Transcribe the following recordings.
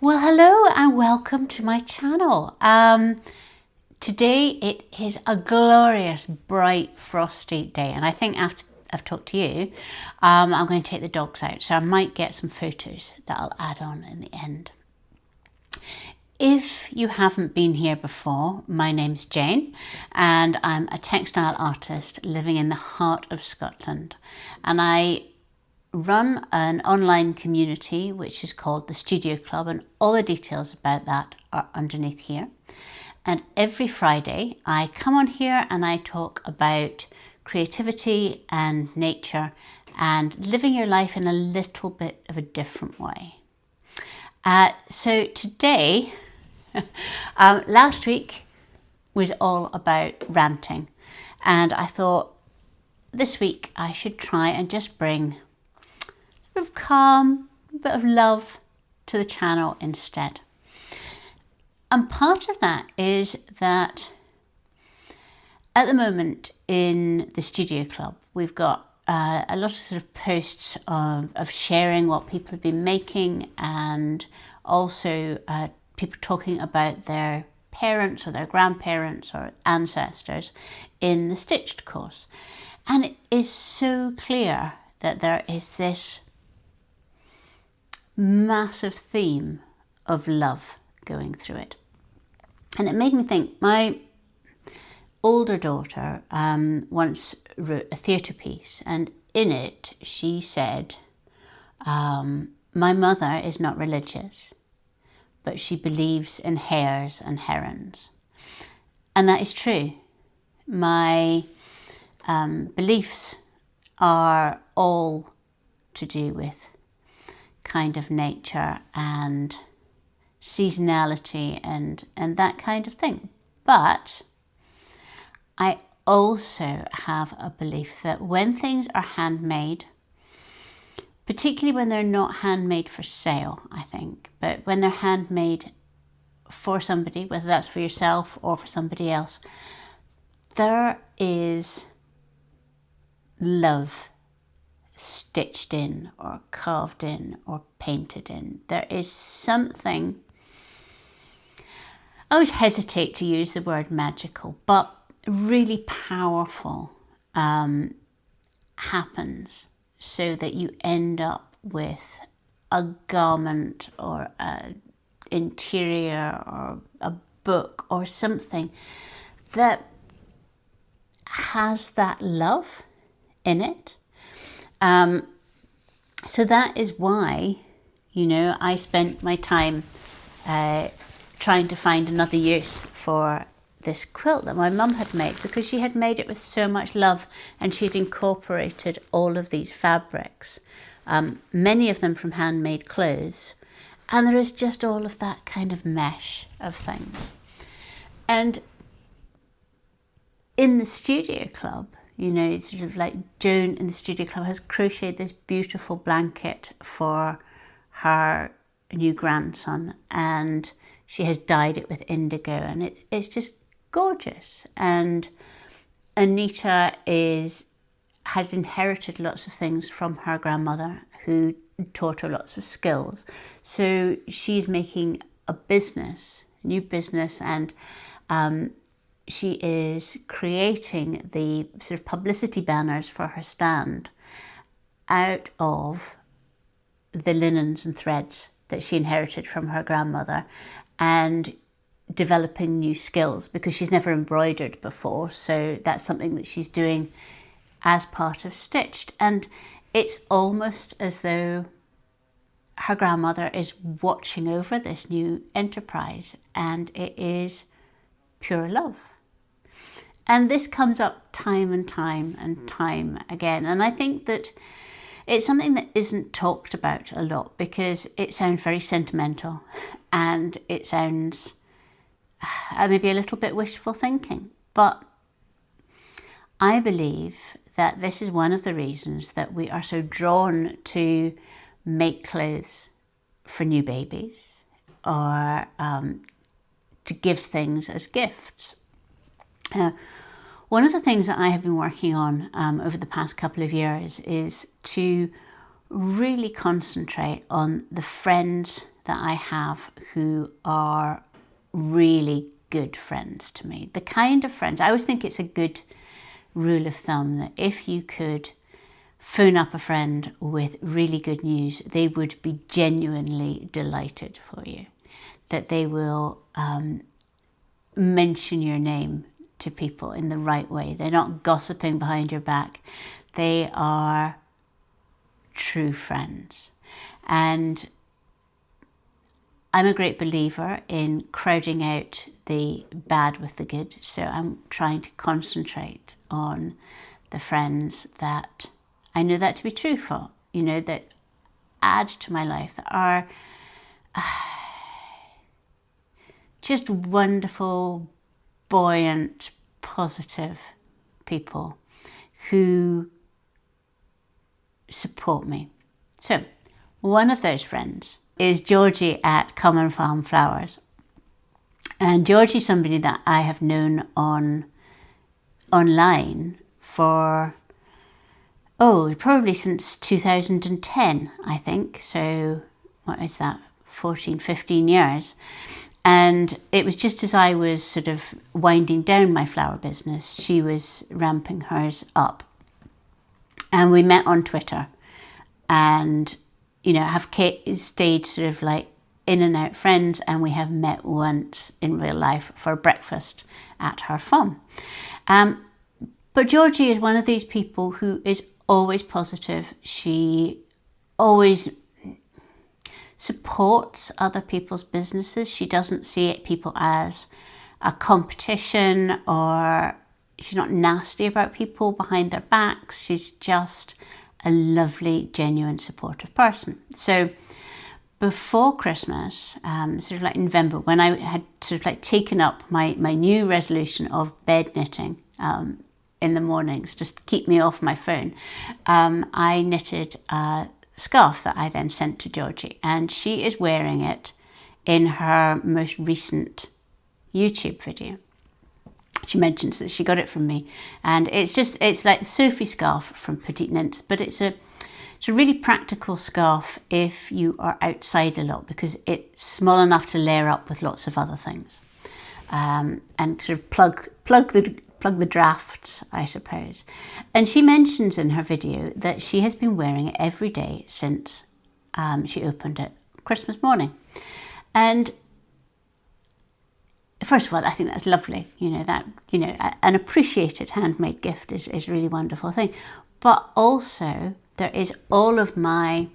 Well, hello and welcome to my channel. Today it is a glorious, bright, frosty day, and I think after I've talked to you, I'm going to take the dogs out, so I might get some photos that I'll add on in the end. If you haven't been here before, my name's Jane and I'm a textile artist living in the heart of Scotland, and I run an online community which is called the Studio Club, and all the details about that are underneath here. And every Friday I come on here and I talk about creativity and nature and living your life in a little bit of a different way. So today, last week was all about ranting, and I thought this week I should try and just bring a bit of calm, a bit of love to the channel instead. And part of that is that at the moment in the Studio Club, we've got a lot of sort of posts of sharing what people have been making, and also people talking about their parents or their grandparents or ancestors in the stitched course. And it is so clear that there is this massive theme of love going through it. And it made me think, my older daughter once wrote a theatre piece, and in it she said, my mother is not religious, but she believes in hares and herons. And that is true. My beliefs are all to do with kind of nature and seasonality and that kind of thing. But I also have a belief that when things are handmade, particularly when they're not handmade for sale, I think, but when they're handmade for somebody, whether that's for yourself or for somebody else, there is love stitched in or carved in or painted in. There is something, I always hesitate to use the word magical, but really powerful happens so that you end up with a garment or an interior or a book or something that has that love in it. So that is why, I spent my time trying to find another use for this quilt that my mum had made, because she had made it with so much love and she'd incorporated all of these fabrics, many of them from handmade clothes, and there is just all of that kind of mesh of things. And in the Studio Club, sort of like Joan in the Studio Club has crocheted this beautiful blanket for her new grandson, and she has dyed it with indigo, and it's just gorgeous. And Anita had inherited lots of things from her grandmother, who taught her lots of skills. So she's making a new business, and she is creating the sort of publicity banners for her stand out of the linens and threads that she inherited from her grandmother, and developing new skills, because she's never embroidered before. So that's something that she's doing as part of Stitched. And it's almost as though her grandmother is watching over this new enterprise, and it is pure love. And this comes up time and time and time again. And I think that it's something that isn't talked about a lot, because it sounds very sentimental and it sounds maybe a little bit wishful thinking. But I believe that this is one of the reasons that we are so drawn to make clothes for new babies, or to give things as gifts. One of the things that I have been working on over the past couple of years is to really concentrate on the friends that I have who are really good friends to me. The kind of friends, I always think it's a good rule of thumb that if you could phone up a friend with really good news, they would be genuinely delighted for you, that they will mention your name to people in the right way. They're not gossiping behind your back. They are true friends. And I'm a great believer in crowding out the bad with the good. So I'm trying to concentrate on the friends that I know that to be true for, you know, that add to my life, that are just wonderful, buoyant, positive people who support me. So one of those friends is Georgie at Common Farm Flowers. And Georgie's somebody that I have known online for, probably since 2010, I think. So what is that, 14, 15 years. And it was just as I was sort of winding down my flower business, she was ramping hers up. And we met on Twitter and, you know, have stayed sort of like in and out friends, and we have met once in real life for breakfast at her farm. But Georgie is one of these people who is always positive. She always supports other people's businesses. She doesn't see people as a competition, or she's not nasty about people behind their backs. She's just a lovely, genuine, supportive person. So before Christmas, sort of like in November, when I had sort of like taken up my new resolution of bed knitting in the mornings, just to keep me off my phone, I knitted a scarf that I then sent to Georgie, and she is wearing it in her most recent YouTube video. She mentions that she got it from me, and it's like the Sophie scarf from Petite Knits, but it's a really practical scarf if you are outside a lot, because it's small enough to layer up with lots of other things, and sort of plug the drafts, I suppose. And she mentions in her video that she has been wearing it every day since she opened it Christmas morning. And first of all, I think that's lovely. An appreciated handmade gift is a really wonderful thing. But also, there is all of my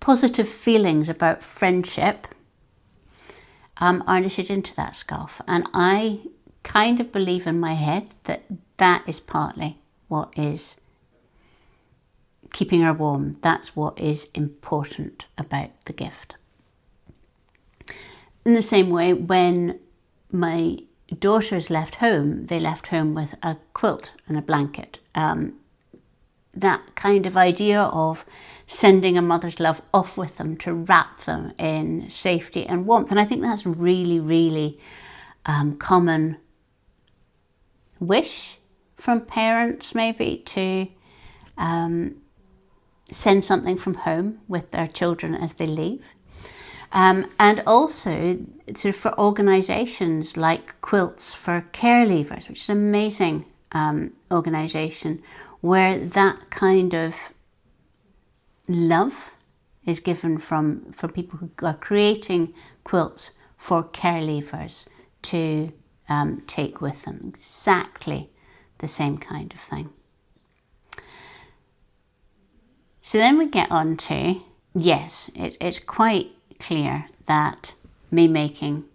positive feelings about friendship are knitted into that scarf. And I kind of believe in my head that that is partly what is keeping her warm. That's what is important about the gift. In the same way, when my daughters left home, they left home with a quilt and a blanket. That kind of idea of sending a mother's love off with them to wrap them in safety and warmth. And I think that's really, really common wish from parents, maybe, to send something from home with their children as they leave. And also sort of for organisations like Quilts for Care Leavers, which is an amazing organisation where that kind of love is given from people who are creating quilts for care leavers to take with them. Exactly the same kind of thing. So then we get on to, yes, it's quite clear that me making,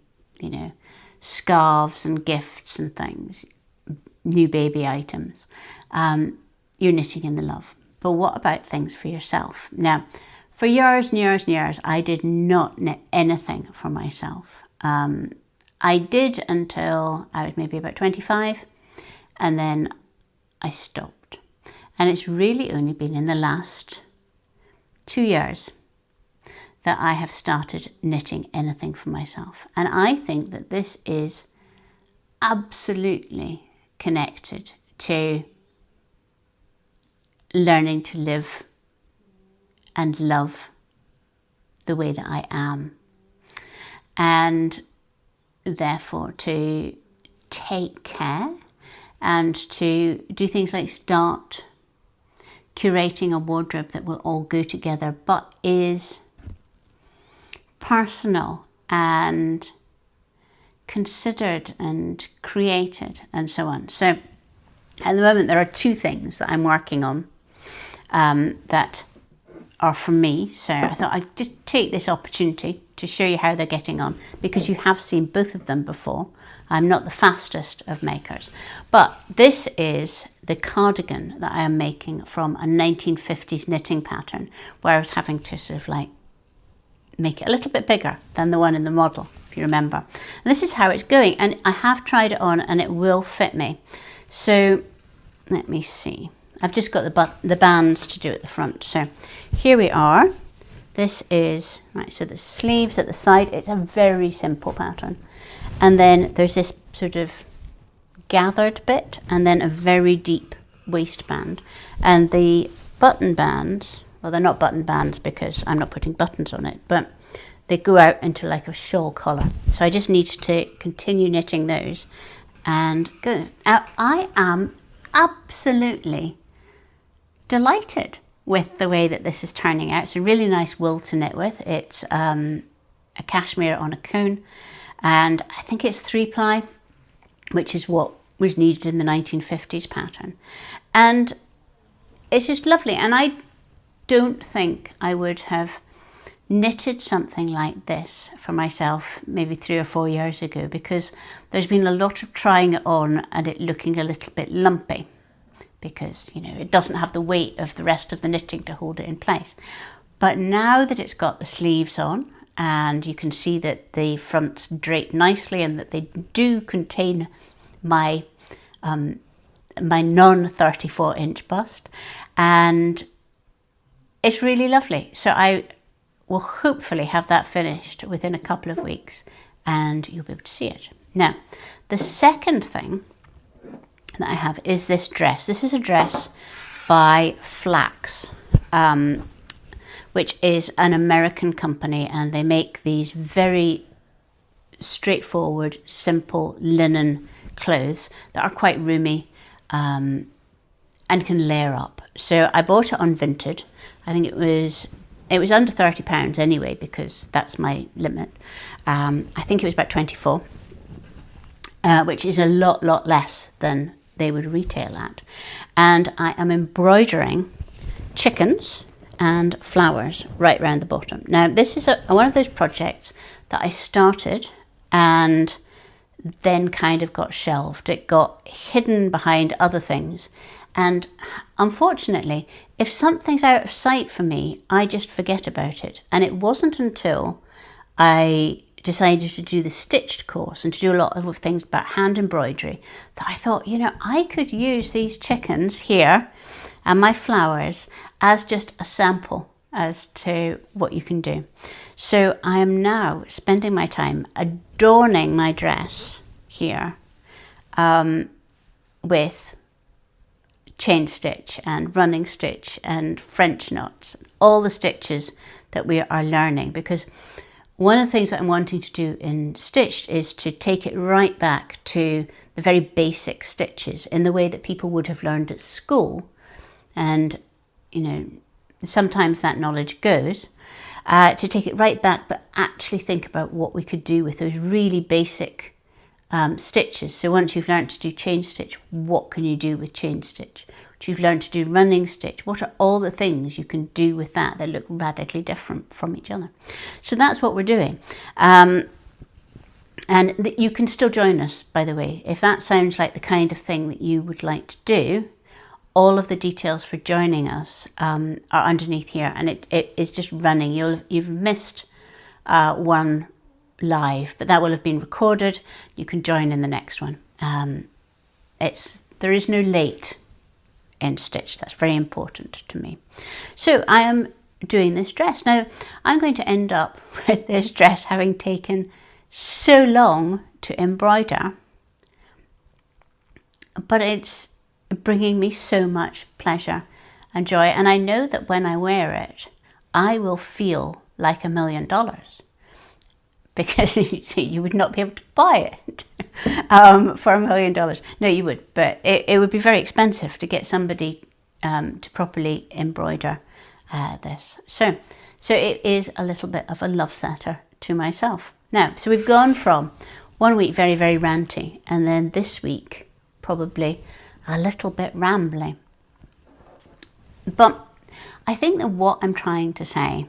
scarves and gifts and things, new baby items, you're knitting in the love. But what about things for yourself? Now, for years and years and years, I did not knit anything for myself. I did until I was maybe about 25, and then I stopped. And it's really only been in the last 2 years that I have started knitting anything for myself. And I think that this is absolutely connected to learning to live and love the way that I am. And therefore to take care and to do things like start curating a wardrobe that will all go together, but is personal and considered and created and so on. So at the moment there are two things that I'm working on that are for me. So I thought I'd just take this opportunity to show you how they're getting on, because you have seen both of them before. I'm not the fastest of makers, but this is the cardigan that I am making from a 1950s knitting pattern, where I was having to sort of like make it a little bit bigger than the one in the model, if you remember. And this is how it's going, and I have tried it on and it will fit me. So let me see. I've just got the bands to do at the front. So here we are. This is, right, so the sleeves at the side, it's a very simple pattern. And then there's this sort of gathered bit and then a very deep waistband. And the button bands, well, they're not button bands because I'm not putting buttons on it, but they go out into like a shawl collar. So I just need to continue knitting those and go. Now, I am absolutely delighted with the way that this is turning out. It's a really nice wool to knit with. It's a cashmere on a cone, and I think it's 3-ply, which is what was needed in the 1950s pattern. And it's just lovely. And I don't think I would have knitted something like this for myself maybe 3 or 4 years ago, because there's been a lot of trying it on and it looking a little bit lumpy, because, you know, it doesn't have the weight of the rest of the knitting to hold it in place. But now that it's got the sleeves on, and you can see that the fronts drape nicely and that they do contain my my non-34-inch bust, and it's really lovely. So I will hopefully have that finished within a couple of weeks and you'll be able to see it. Now, the second thing that I have is this dress. This is a dress by Flax, which is an American company, and they make these very straightforward, simple linen clothes that are quite roomy and can layer up. So I bought it on Vinted. I think it was under £30 anyway, because that's my limit. I think it was about 24, which is a lot less than they would retail at. And I am embroidering chickens and flowers right round the bottom. Now, this is one of those projects that I started and then kind of got shelved. It got hidden behind other things. And unfortunately, if something's out of sight for me, I just forget about it. And it wasn't until I decided to do the stitched course and to do a lot of things about hand embroidery that I thought, you know, I could use these chickens here and my flowers as just a sample as to what you can do. So I am now spending my time adorning my dress here with chain stitch and running stitch and French knots, all the stitches that we are learning, because one of the things that I'm wanting to do in stitched is to take it right back to the very basic stitches in the way that people would have learned at school. And, you know, sometimes that knowledge goes, to take it right back, but actually think about what we could do with those really basic stitches. So once you've learned to do chain stitch, what can you do with chain stitch? Once you've learned to do running stitch, what are all the things you can do with that look radically different from each other? So that's what we're doing. And you can still join us, by the way. If that sounds like the kind of thing that you would like to do, all of the details for joining us are underneath here, and it is just running. You've missed one live, but that will have been recorded. You can join in the next one. There is no late in stitch. That's very important to me. So I am doing this dress. Now I'm going to end up with this dress having taken so long to embroider, but it's bringing me so much pleasure and joy. And I know that when I wear it, I will feel like $1 million, because you would not be able to buy it for $1 million. No, you would, but it would be very expensive to get somebody to properly embroider this. So it is a little bit of a love letter to myself. Now, so we've gone from 1 week very, very ranty, and then this week probably a little bit rambly. But I think that what I'm trying to say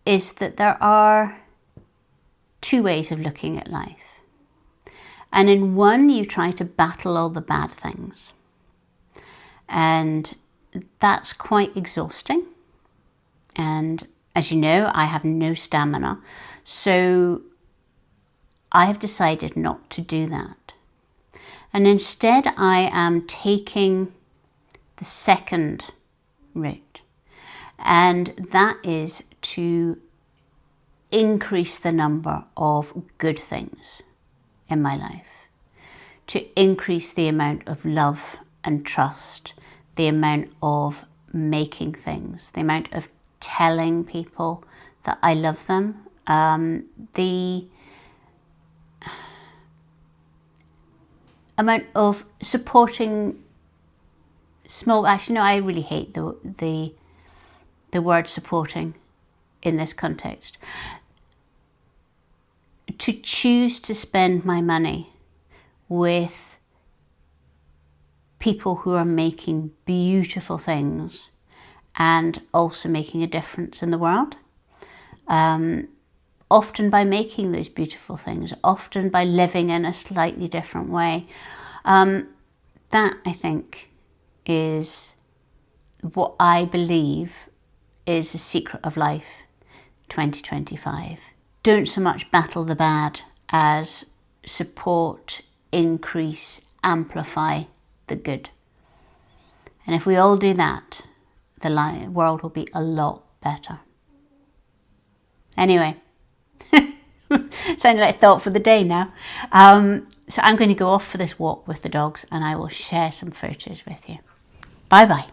is that there are two ways of looking at life. And in one, you try to battle all the bad things. And that's quite exhausting. And as you know, I have no stamina. So I have decided not to do that. And instead, I am taking the second route. And that is to increase the number of good things in my life, to increase the amount of love and trust, the amount of making things, the amount of telling people that I love them, the amount of supporting small, actually no, I really hate the word supporting in this context. To choose to spend my money with people who are making beautiful things and also making a difference in the world. Often by making those beautiful things, often by living in a slightly different way. That, I think, is what I believe is the secret of life 2025. Don't so much battle the bad as support, increase, amplify the good. And if we all do that, the world will be a lot better. Anyway, sounded like a thought for the day now. So I'm going to go off for this walk with the dogs, and I will share some photos with you. Bye bye.